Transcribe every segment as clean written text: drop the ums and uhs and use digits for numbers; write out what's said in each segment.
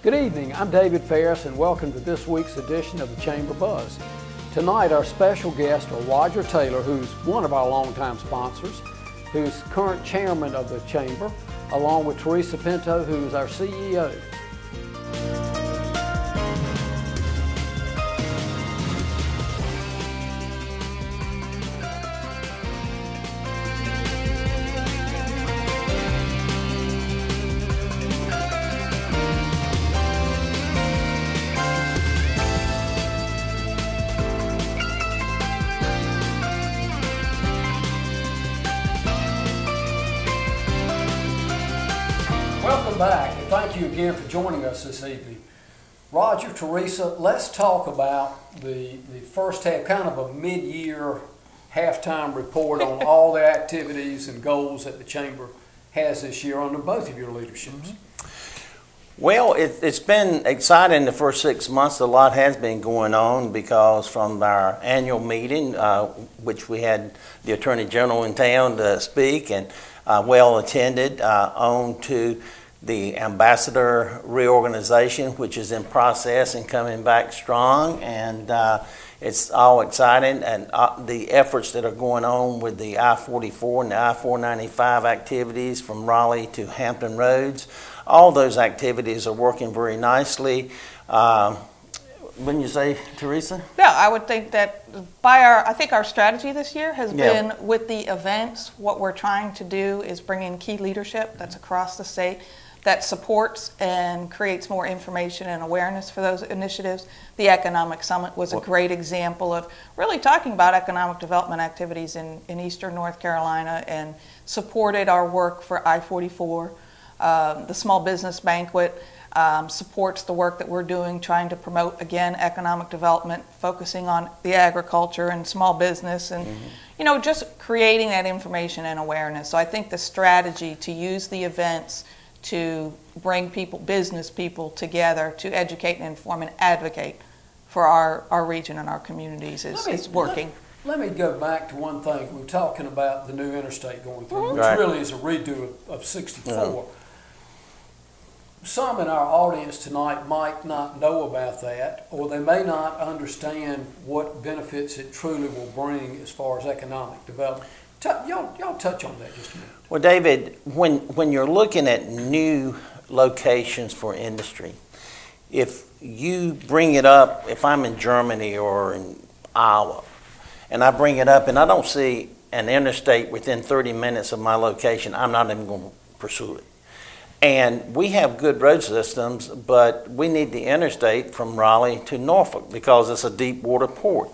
Good evening, I'm David Ferris and welcome to this week's edition of the Chamber Buzz. Tonight our special guests are Roger Taylor, who's one of our longtime sponsors, who's current chairman of the Chamber, along with Teresa Pinto, who is our CEO. Welcome back, and thank you again for joining us this evening. Roger, Teresa, let's talk about the first half, kind of a mid-year halftime report on all the activities and goals that the Chamber has this year under both of your leaderships. Well, it's been exciting the first 6 months. A lot has been going on because from our annual meeting, which we had the Attorney General in town to speak and well attended, on to the ambassador reorganization, which is in process and coming back strong, and it's all exciting, and the efforts that are going on with the I-44 and the I-495 activities from Raleigh to Hampton Roads, all those activities are working very nicely. Wouldn't you say, Teresa? Yeah, I would think that I think our strategy this year has been with the events. What we're trying to do is bring in key leadership that's across the state that supports and creates more information and awareness for those initiatives. The Economic Summit was a great example of really talking about economic development activities in Eastern North Carolina, and supported our work for I-44. The Small Business Banquet supports the work that we're doing, trying to promote, again, economic development, focusing on the agriculture and small business, and you know, just creating that information and awareness. So I think the strategy to use the events to bring people, business people together to educate and inform and advocate for our region and our communities is working. Let me go back to one thing. We're talking about the new interstate going through, which really is a redo of 64. Some in our audience tonight might not know about that, or they may not understand what benefits it truly will bring as far as economic development. Y'all touch on that just a minute. Well, David, when you're looking at new locations for industry, if you bring it up, if I'm in Germany or in Iowa, and I bring it up and I don't see an interstate within 30 minutes of my location, I'm not even going to pursue it. And we have good road systems, but we need the interstate from Raleigh to Norfolk because it's a deep water port.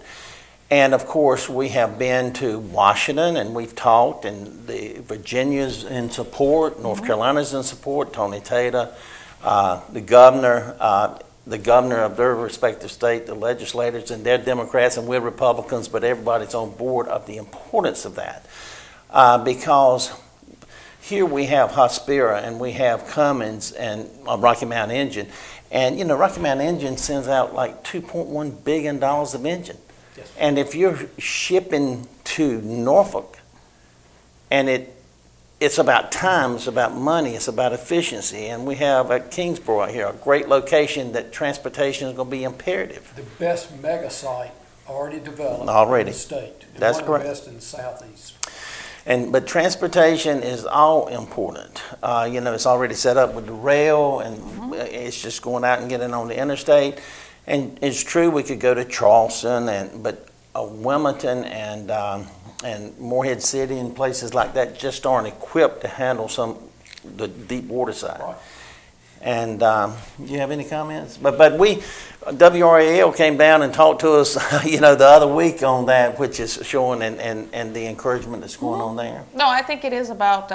And of course, we have been to Washington and we've talked, and Virginia's in support, North Carolina's in support, Tony Taylor, the governor of their respective state, the legislators, and they're Democrats and we're Republicans, but everybody's on board of the importance of that. Because here we have Hospira and we have Cummins and Rocky Mountain Engine. And you know, Rocky Mountain Engine sends out like $2.1 billion of engine. Yes. And if you're shipping to Norfolk, and it's about time, it's about money, it's about efficiency, and we have at Kingsborough here a great location that transportation is going to be imperative. The best mega site already developed in the state. That's correct. One of the best in the southeast. But transportation is all important. You know, it's already set up with the rail, and it's just going out and getting on the interstate. And it's true we could go to Charleston, but Wilmington and Morehead City and places like that just aren't equipped to handle the deep water side. Right. And do you have any comments? But WRAL came down and talked to us, you know, the other week on that, which is showing and the encouragement that's going on there. No, I think it is about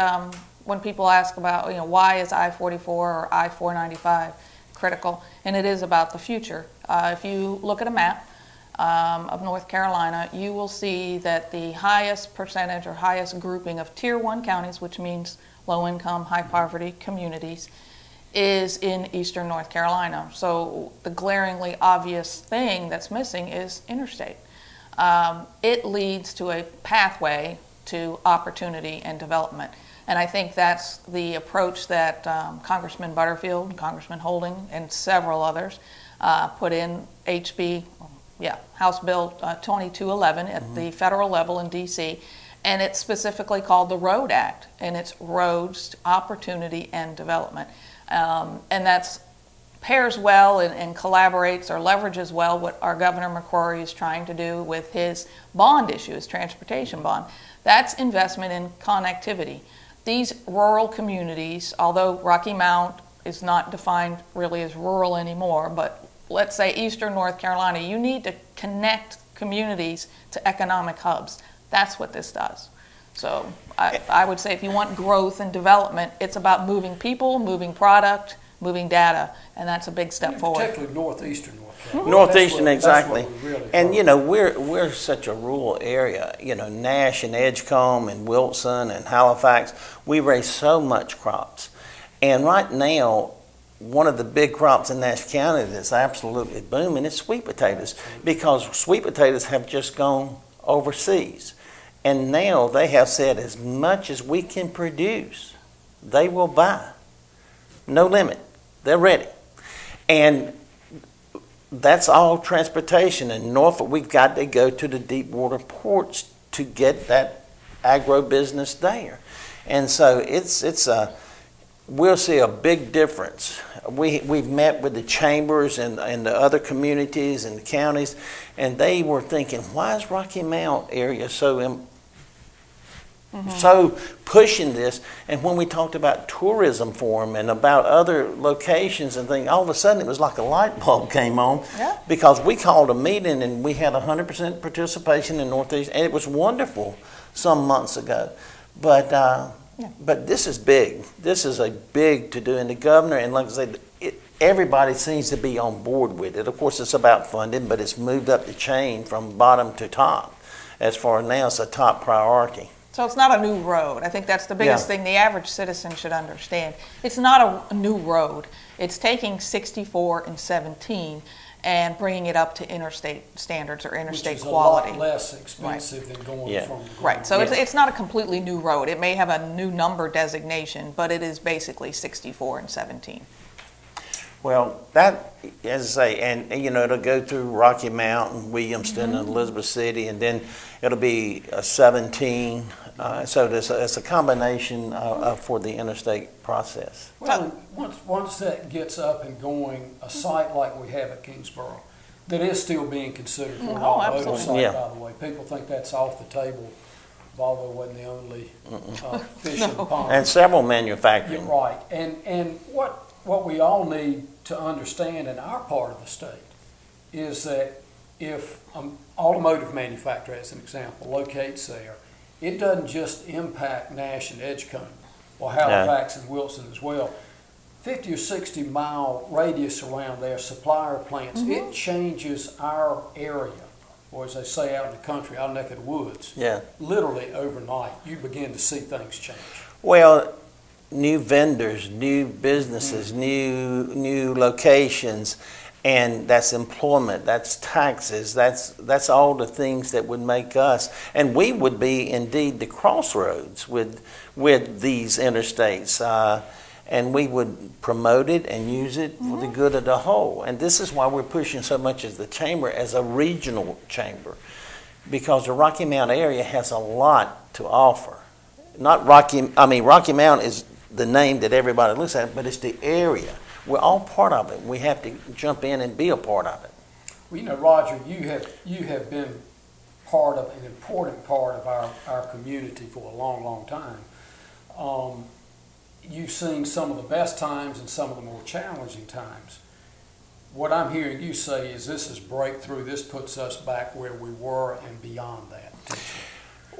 when people ask about, you know, why is I-44 or I-495 critical, and it is about the future. If you look at a map of North Carolina, you will see that the highest percentage or highest grouping of Tier 1 counties, which means low-income, high-poverty communities, is in Eastern North Carolina. So the glaringly obvious thing that's missing is interstate. It leads to a pathway to opportunity and development. And I think that's the approach that Congressman Butterfield, Congressman Holding, and several others put in House Bill 2211 at the federal level in D.C., and it's specifically called the ROAD Act, and it's roads, opportunity, and development. And that's pairs well and collaborates or leverages well what our Governor McCrory is trying to do with his bond issue, his transportation bond. That's investment in connectivity. These rural communities, although Rocky Mount is not defined really as rural anymore, but let's say Eastern North Carolina, you need to connect communities to economic hubs. That's what this does. So I would say if you want growth and development, it's about moving people, moving product, moving data, and that's a big step forward. Particularly northeastern North Carolina. Northeastern, exactly. Really and you know, we're such a rural area. You know, Nash and Edgecombe and Wilson and Halifax, we raise so much crops. And right now, one of the big crops in Nash County that's absolutely booming is sweet potatoes, because sweet potatoes have just gone overseas. And now they have said as much as we can produce, they will buy. No limit. They're ready. And that's all transportation. In Norfolk, we've got to go to the deep water ports to get that agro-business there. And so we'll see a big difference. We've met with the chambers and the other communities and the counties, and they were thinking, why is Rocky Mount area so pushing this? And when we talked about tourism for them and about other locations and things, all of a sudden it was like a light bulb came on, because we called a meeting and we had 100% participation in Northeast, and it was wonderful some months ago. But this is big. This is a big to do, and the governor, and like I said, everybody seems to be on board with it. Of course, it's about funding, but it's moved up the chain from bottom to top. As far as now, it's a top priority. So it's not a new road. I think that's the biggest thing the average citizen should understand. It's not a new road. It's taking 64 and 17 and bringing it up to interstate standards or interstate quality. Which is a lot less expensive than going from the Right. So it's not a completely new road. It may have a new number designation, but it is basically 64 and 17. Well, that, as I say, and you know, it'll go through Rocky Mount, Williamston, and Elizabeth City, and then it'll be 17. So it's a combination for the interstate process. Well, once that gets up and going, a site like we have at Kingsborough, that is still being considered for an automotive site, by the way. People think that's off the table. Volvo wasn't the only fish in the pond. And several manufacturing. You're right. And what we all need to understand in our part of the state is that if an automotive manufacturer, as an example, locates there, it doesn't just impact Nash and Edgecombe or Halifax and Wilson as well. 50 or 60 mile radius around their supplier plants, it changes our area, or as they say out in the country, our neck of the woods. Literally overnight, you begin to see things change. Well, new vendors, new businesses, new locations, and that's employment, that's taxes, that's all the things that would make us, and we would be indeed the crossroads with these interstates, and we would promote it and use it for the good of the whole. And this is why we're pushing so much as the chamber, as a regional chamber, because the Rocky Mount area has a lot to offer. Rocky Mount is the name that everybody looks at, but it's the area. We're all part of it. We have to jump in and be a part of it. Well, you know, Roger, you have been part of an important part of our community for a long, long time. You've seen some of the best times and some of the more challenging times. What I'm hearing you say is this is breakthrough. This puts us back where we were and beyond that.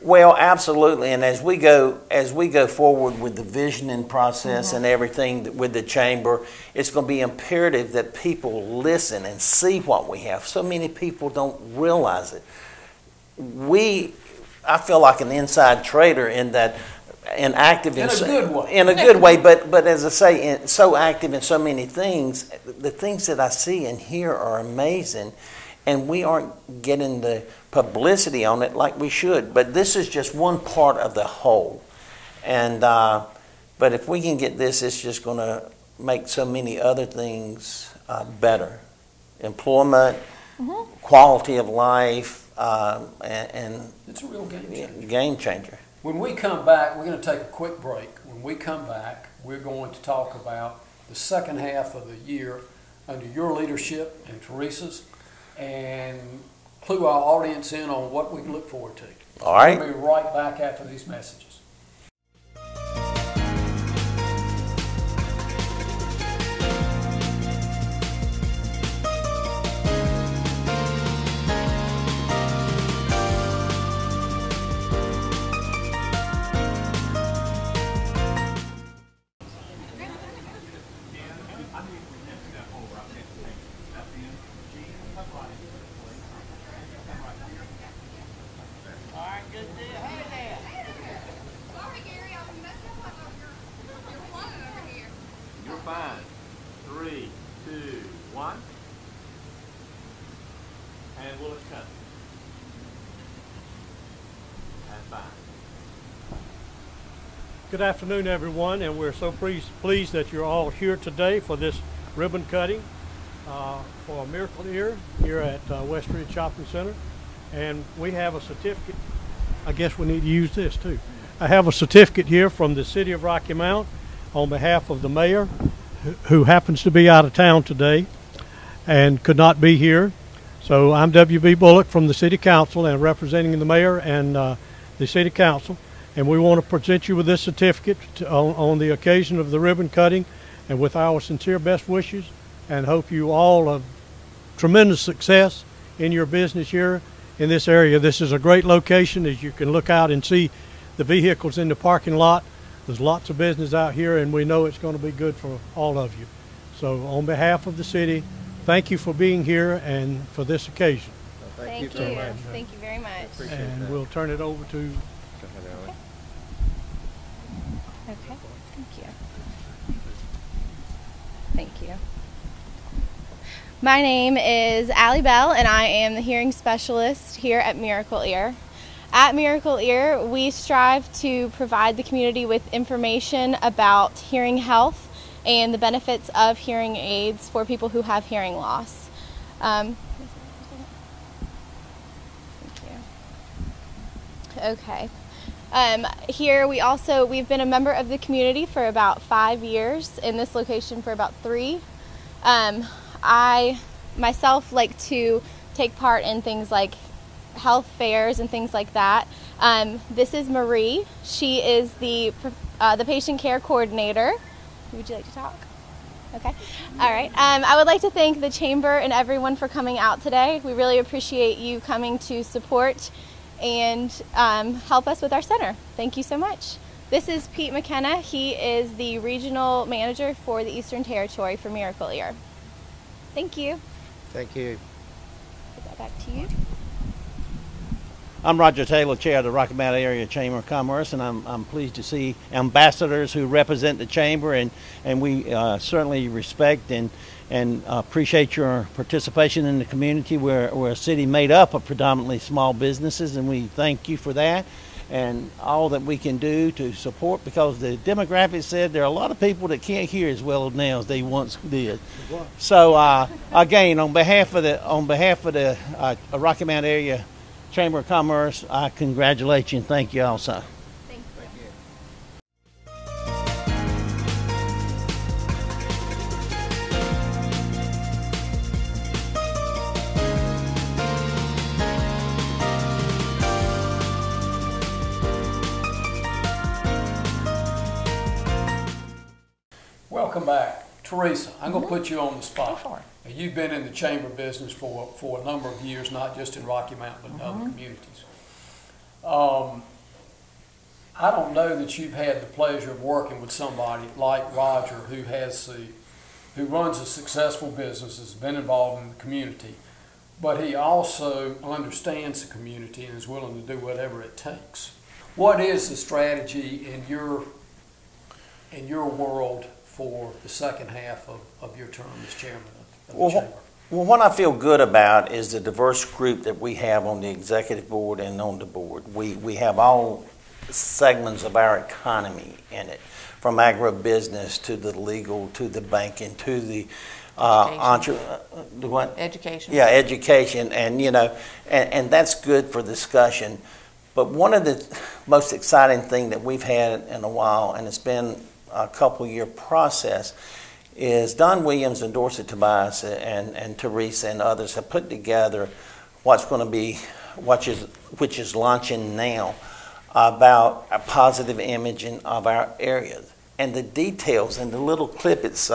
Well, absolutely, and as we go forward with the visioning process and everything with the chamber, it's going to be imperative that people listen and see what we have. So many people don't realize it. I feel like an inside trader in that, and active in a good way. In a good way, but as I say, so active in so many things. The things that I see and hear are amazing. and we aren't getting the publicity on it like we should. But this is just one part of the whole. And but if we can get this, it's just going to make so many other things better. Employment, quality of life, and it's a real game changer. Game changer. When we come back, we're going to take a quick break. When we come back, we're going to talk about the second half of the year under your leadership and Teresa's, and clue our audience in on what we can look forward to. All right. We'll be right back after these messages. Fine. 3, 2, 1. And will it come? And fine. Good afternoon, everyone, and we're so pleased that you're all here today for this ribbon cutting for Miracle Ear here at West Ridge Shopping Center. And we have a certificate. I guess we need to use this too. I have a certificate here from the City of Rocky Mount on behalf of the mayor, who happens to be out of town today and could not be here. So I'm W.B. Bullock from the City Council and representing the mayor and the City Council. And we want to present you with this certificate on the occasion of the ribbon cutting, and with our sincere best wishes, and hope you all have tremendous success in your business here in this area. This is a great location. As you can look out and see the vehicles in the parking lot. There's lots of business out here, and we know it's going to be good for all of you. So on behalf of the city, thank you for being here and for this occasion. Well, thank you so much. Thank you very much. And we'll turn it over to... Okay, thank you. Thank you. My name is Allie Bell, and I am the hearing specialist here at Miracle Ear. At Miracle Ear, we strive to provide the community with information about hearing health and the benefits of hearing aids for people who have hearing loss. Thank you. Okay. Here we've been a member of the community for about 5 years, in this location for about 3. I myself like to take part in things like health fairs and things like that. This is Marie. She is the patient care coordinator. Would you like to talk? Okay. All right. I would like to thank the chamber and everyone for coming out today. We really appreciate you coming to support and help us with our center. Thank you so much. This is Pete McKenna. He is the regional manager for the Eastern Territory for Miracle Ear. Thank you. Thank you. Put that back to you. I'm Roger Taylor, chair of the Rocky Mount Area Chamber of Commerce, and I'm pleased to see ambassadors who represent the chamber, and we certainly respect and appreciate your participation in the community. We're a city made up of predominantly small businesses, and we thank you for that and all that we can do to support, because the demographics said there are a lot of people that can't hear as well now as they once did. So again, on behalf of the Rocky Mount Area Chamber of Commerce, I congratulate you and thank you also. Thank you. Welcome back. Teresa, I'm going to put you on the spot. Go for it. Now, you've been in the chamber business for a number of years, not just in Rocky Mount, but in other communities. I don't know that you've had the pleasure of working with somebody like Roger, who runs a successful business, has been involved in the community, but he also understands the community and is willing to do whatever it takes. What is the strategy in your world for the second half of your term as chairman of the chamber? Well, what I feel good about is the diverse group that we have on the executive board and on the board. We have all segments of our economy in it, from agribusiness to the legal to the banking to the the what? Education. Yeah, education, and and that's good for discussion. But one of the most exciting thing that we've had in a while, and it's been a couple-year process, is Don Williams and Dorsey Tobias and Teresa and others have put together what's going to be, which is launching now, about a positive imaging of our areas. And the details and the little clip, it's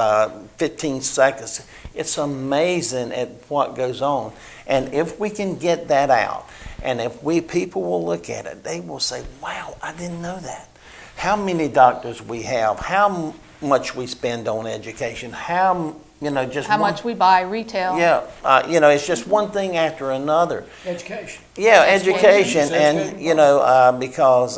15 seconds. It's amazing at what goes on. And if we can get that out, and if people will look at it, they will say, wow, I didn't know that. How many doctors we have, how much we spend on education, how much we buy retail. Yeah, it's just one thing after another. Education. Yeah, education, and because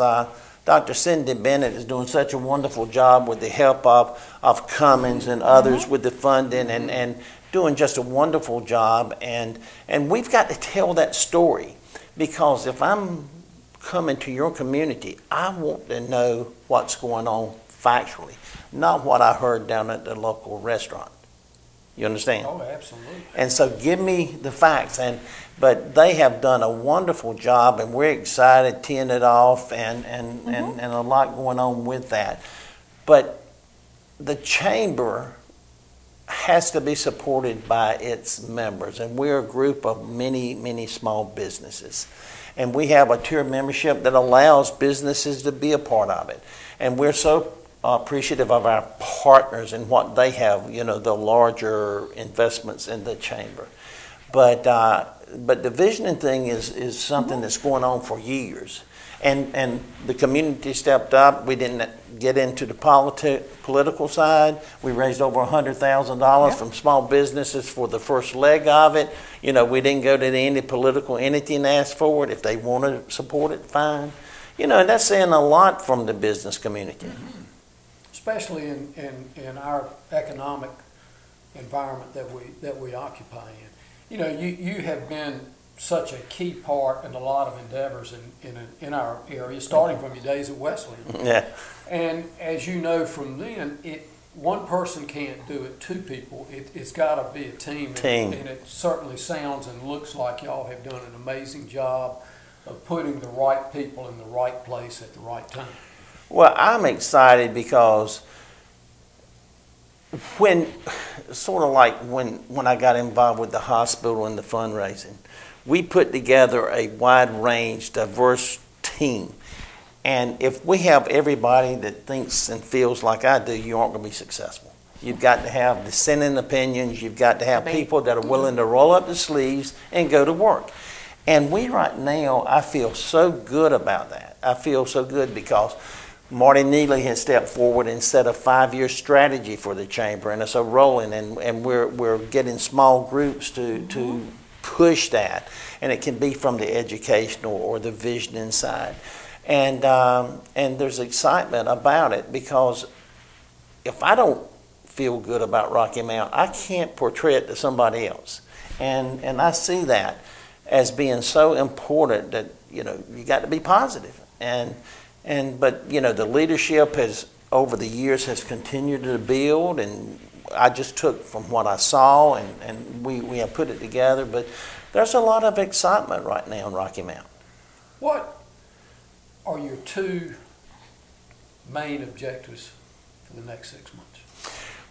Dr. Cindy Bennett is doing such a wonderful job with the help of Cummins and others with the funding and doing just a wonderful job, and we've got to tell that story, because if I'm coming to your community, I want to know what's going on factually, not what I heard down at the local restaurant. You understand? Oh, absolutely. And so give me the facts. But they have done a wonderful job, and we're excited, teeing it off, and a lot going on with that. But the chamber has to be supported by its members, and we're a group of many, many small businesses. And we have a tier membership that allows businesses to be a part of it. And we're so appreciative of our partners and what they have, the larger investments in the chamber. But the visioning thing is something that's going on for years. And the community stepped up. We didn't get into the political side. We raised over $100,000 from small businesses for the first leg of it. We didn't go to any political entity and ask for it. If they want to support it, fine. And that's saying a lot from the business community. Mm-hmm. Especially in our economic environment that we occupy in. You have been such a key part in a lot of endeavors in our area, starting from your days at Wesleyan. Yeah. And as you know from then, one person can't do it, two people. It's got to be a team. And it certainly sounds and looks like y'all have done an amazing job of putting the right people in the right place at the right time. Well, I'm excited because when I got involved with the hospital and the fundraising, we put together a wide range, diverse team. And if we have everybody that thinks and feels like I do, you aren't going to be successful. You've got to have dissenting opinions. You've got to have people that are willing to roll up the sleeves and go to work. And we right now, I feel so good about that. I feel so good because Marty Neely has stepped forward and set a 5-year strategy for the chamber, and it's a rolling, and we're getting small groups to push that, and it can be from the educational or the visioning side, and there's excitement about it, because if I don't feel good about Rocky Mount, I can't portray it to somebody else, and I see that as being so important that you got to be positive, but the leadership has over the years has continued to build, and I just took from what I saw, and we have put it together. But there's a lot of excitement right now in Rocky Mount. What are your two main objectives for the next 6 months?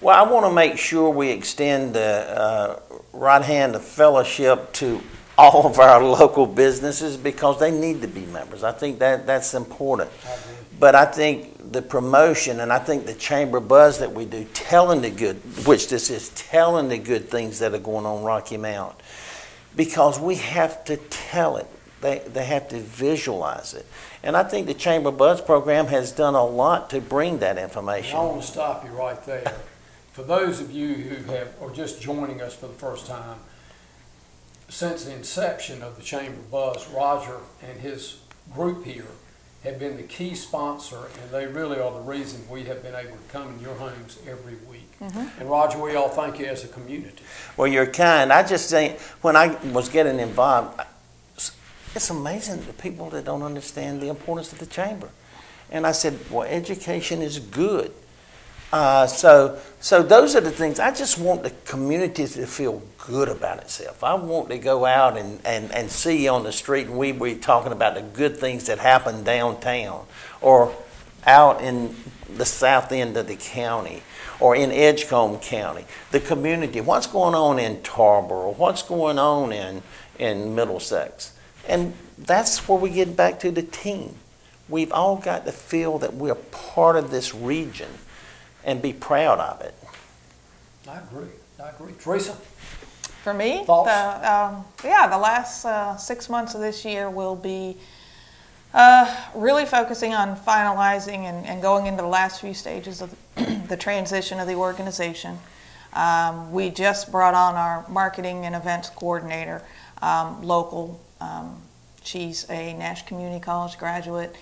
Well, I want to make sure we extend the right hand of fellowship to all of our local businesses, because they need to be members. I think that's important. But I think the promotion, and I think the chamber buzz that we do, telling the good things that are going on Rocky Mount, because we have to tell it. They have to visualize it. And I think the Chamber Buzz program has done a lot to bring that information. I want to stop you right there. For those of you who are just joining us for the first time, since the inception of the Chamber Buzz, Roger and his group here have been the key sponsor, and they really are the reason we have been able to come in your homes every week. And Roger, we all thank you as a community. Well, you're kind. I just think when I was getting involved, it's amazing the people that don't understand the importance of the chamber. And I said, well, education is good. So those are the things. I just want the community to feel good about itself. I want to go out and see on the street, and we talking about the good things that happen downtown or out in the south end of the county or in Edgecombe County. The community, what's going on in Tarboro, what's going on in Middlesex. And that's where we get back to the team. We've all got to feel that we're part of this region and be proud of it. I agree. Teresa? For me, Thoughts? the last 6 months of this year will be really focusing on finalizing and going into the last few stages of the transition of the organization. We just brought on our marketing and events coordinator, local. She's a Nash Community College graduate.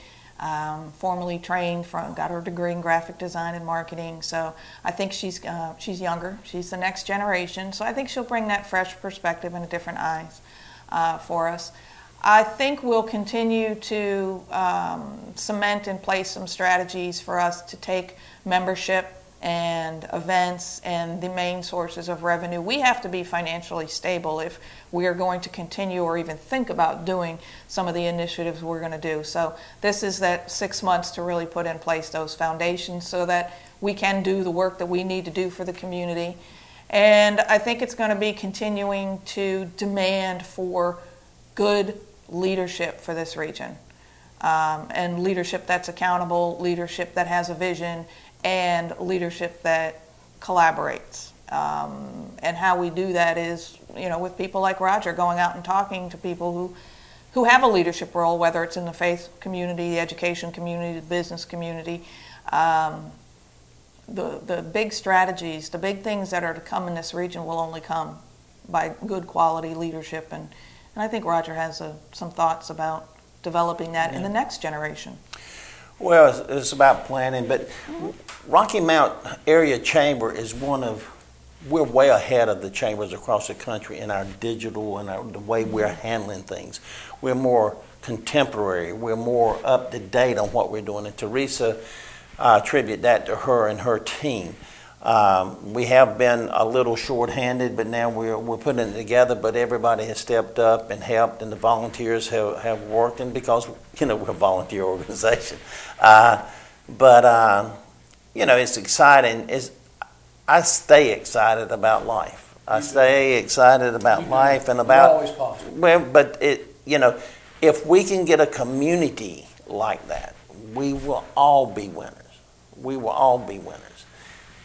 Formerly trained got her degree in graphic design and marketing. So I think she's younger. She's the next generation. So I think she'll bring that fresh perspective and different eyes for us. I think we'll continue to cement in place some strategies for us to take membership and events and the main sources of revenue. We have to be financially stable if we are going to continue or even think about doing some of the initiatives we're going to do. So this is that 6 months to really put in place those foundations so that we can do the work that we need to do for the community. And I think it's going to be continuing to demand for good leadership for this region. And leadership that's accountable, leadership that has a vision, and leadership that collaborates. And how we do that is, with people like Roger, going out and talking to people who have a leadership role, whether it's in the faith community, the education community, the business community. The big strategies, the big things that are to come in this region will only come by good quality leadership. And I think Roger has some thoughts about developing that in the next generation. Well, it's about planning, but Rocky Mount Area Chamber is we're way ahead of the chambers across the country in our digital and the way we're handling things. We're more contemporary, we're more up to date on what we're doing, and Teresa, attribute that to her and her team. We have been a little short-handed, but now we're putting it together, but everybody has stepped up and helped, and the volunteers have worked, and because, we're a volunteer organization. It's exciting. I stay excited about life. I stay excited about life and about... You're always positive. Well, but if we can get a community like that, we will all be winners. We will all be winners.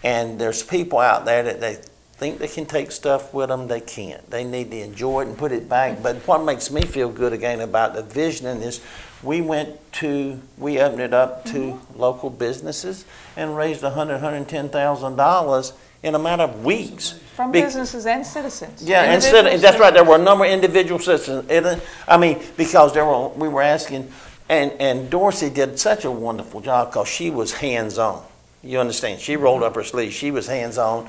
And there's people out there that they think they can take stuff with them. They can't. They need to enjoy it and put it back. But what makes me feel good again about the visioning is we opened it up to local businesses and raised $110,000 in a matter of weeks. From businesses and citizens. Yeah, and that's right. There were a number of individual citizens. Because we were asking, and Dorsey did such a wonderful job because she was hands-on. You understand? She rolled up her sleeves. She was hands-on.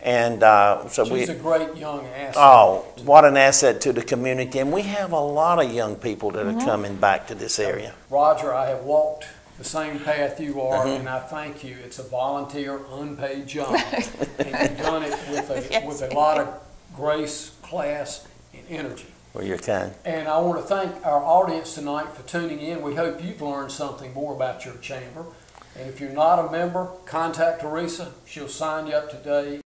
And she's a great young asset. Oh, what an asset to the community. And we have a lot of young people that are coming back to this area. Roger, I have walked the same path you are, and I thank you. It's a volunteer, unpaid job. And you've done it with a lot of grace, class, and energy. Well, you're kind. And I want to thank our audience tonight for tuning in. We hope you've learned something more about your chamber. And if you're not a member, contact Teresa. She'll sign you up today.